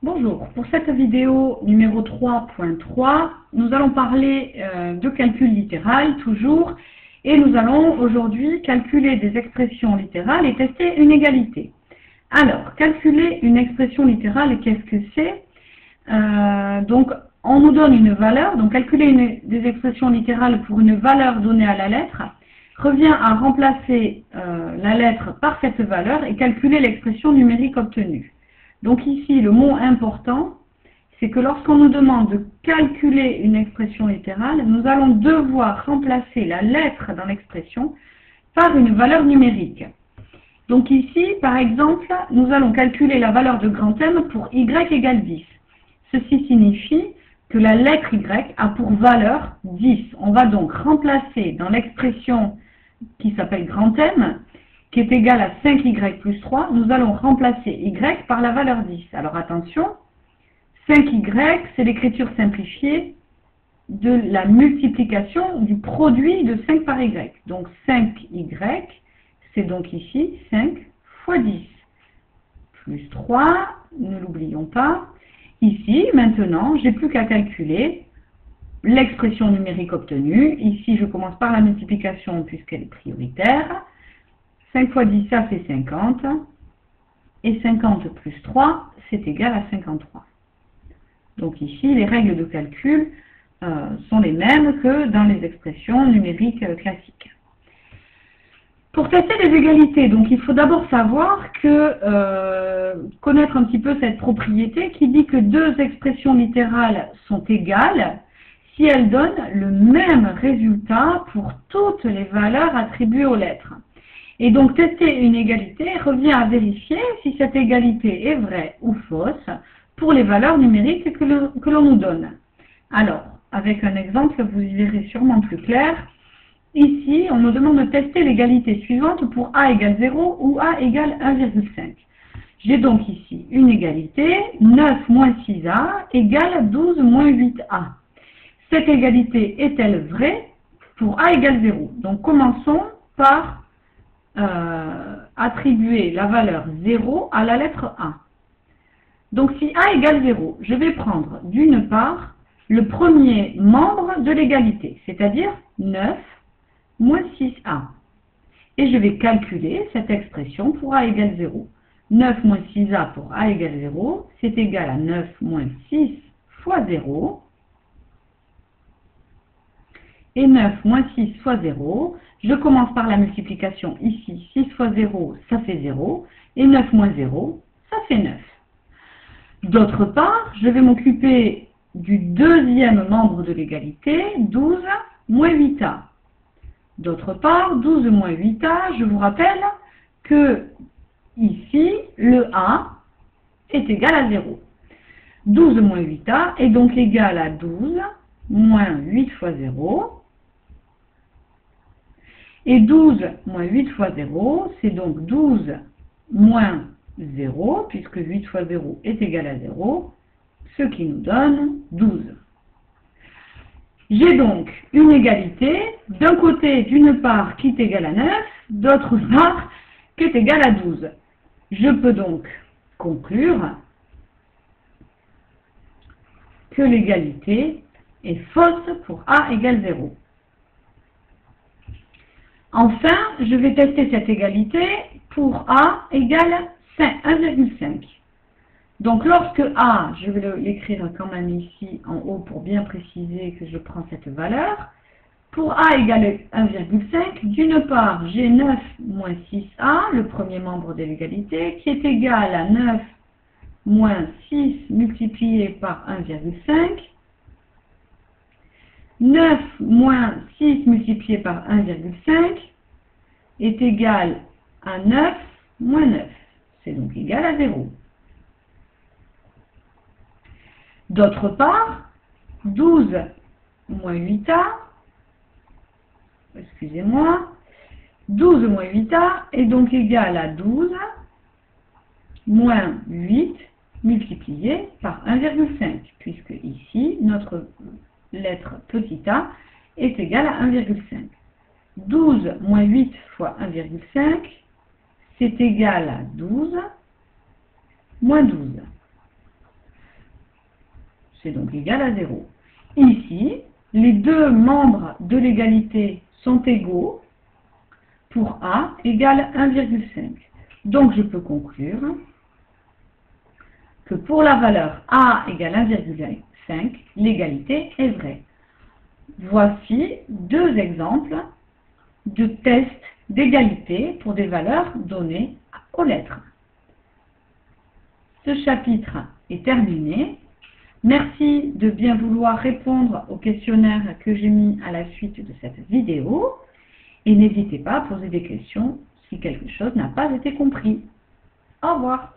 Bonjour, pour cette vidéo numéro 3.3, nous allons parler de calcul littéral toujours et nous allons aujourd'hui calculer des expressions littérales et tester une égalité. Alors, calculer une expression littérale, qu'est-ce que c'est? Donc, on nous donne une valeur, donc calculer des expressions littérales pour une valeur donnée à la lettre revient à remplacer la lettre par cette valeur et calculer l'expression numérique obtenue. Donc ici, le mot important, c'est que lorsqu'on nous demande de calculer une expression littérale, nous allons devoir remplacer la lettre dans l'expression par une valeur numérique. Donc ici, par exemple, nous allons calculer la valeur de grand M pour y égale 10. Ceci signifie que la lettre y a pour valeur 10. On va donc remplacer dans l'expression qui s'appelle grand M, qui est égal à 5y plus 3, nous allons remplacer y par la valeur 10. Alors attention, 5y, c'est l'écriture simplifiée de la multiplication du produit de 5 par y. Donc 5y, c'est donc ici 5 fois 10. Plus 3, ne l'oublions pas. Ici, maintenant, j'ai plus qu'à calculer l'expression numérique obtenue. Ici, je commence par la multiplication puisqu'elle est prioritaire. 5 fois 10, ça fait 50. Et 50 plus 3, c'est égal à 53. Donc ici, les règles de calcul sont les mêmes que dans les expressions numériques classiques. Pour tester les égalités, donc il faut d'abord savoir que connaître un petit peu cette propriété qui dit que deux expressions littérales sont égales si elles donnent le même résultat pour toutes les valeurs attribuées aux lettres. Et donc, tester une égalité revient à vérifier si cette égalité est vraie ou fausse pour les valeurs numériques que l'on nous donne. Alors, avec un exemple, vous y verrez sûrement plus clair. Ici, on me demande de tester l'égalité suivante pour a égale 0 ou a égale 1,5. J'ai donc ici une égalité, 9 moins 6a égale 12 moins 8a. Cette égalité est-elle vraie pour a égale 0? Donc, commençons par attribuer la valeur 0 à la lettre A. Donc si A égale 0, je vais prendre d'une part le premier membre de l'égalité, c'est-à-dire 9 moins 6A. Et je vais calculer cette expression pour A égale 0. 9 moins 6A pour A égale 0, c'est égal à 9 moins 6 fois 0. Et 9 moins 6 fois 0, je commence par la multiplication ici, 6 fois 0, ça fait 0, et 9 moins 0, ça fait 9. D'autre part, je vais m'occuper du deuxième membre de l'égalité, 12 moins 8a. D'autre part, 12 moins 8a, je vous rappelle que ici, le a est égal à 0. 12 moins 8a est donc égal à 12 moins 8 fois 0. Et 12 moins 8 fois 0, c'est donc 12 moins 0, puisque 8 fois 0 est égal à 0, ce qui nous donne 12. J'ai donc une égalité, d'un côté, d'une part, qui est égale à 9, d'autre part, qui est égale à 12. Je peux donc conclure que l'égalité est fausse pour a égale 0. Enfin, je vais tester cette égalité pour a égale 1,5. Donc, lorsque a, je vais l'écrire quand même ici en haut pour bien préciser que je prends cette valeur, pour a égale 1,5, d'une part, j'ai 9 moins 6a, le premier membre de l'égalité, qui est égal à 9 moins 6 multiplié par 1,5. 9 moins 6 multiplié par 1,5 est égal à 9 moins 9. C'est donc égal à 0. D'autre part, 12 moins 8a, excusez-moi, 12 moins 8a est donc égal à 12 moins 8 multiplié par 1,5, puisque ici, notre lettre petit a est égale à 1,5. 12 moins 8 fois 1,5, c'est égal à 12 moins 12. c'est donc égal à 0. Ici, les deux membres de l'égalité sont égaux pour A égale 1,5. Donc je peux conclure que pour la valeur A égale 1,5, l'égalité est vraie. Voici deux exemples de tests d'égalité pour des valeurs données aux lettres. Ce chapitre est terminé. Merci de bien vouloir répondre au questionnaire que j'ai mis à la suite de cette vidéo et n'hésitez pas à poser des questions si quelque chose n'a pas été compris. Au revoir.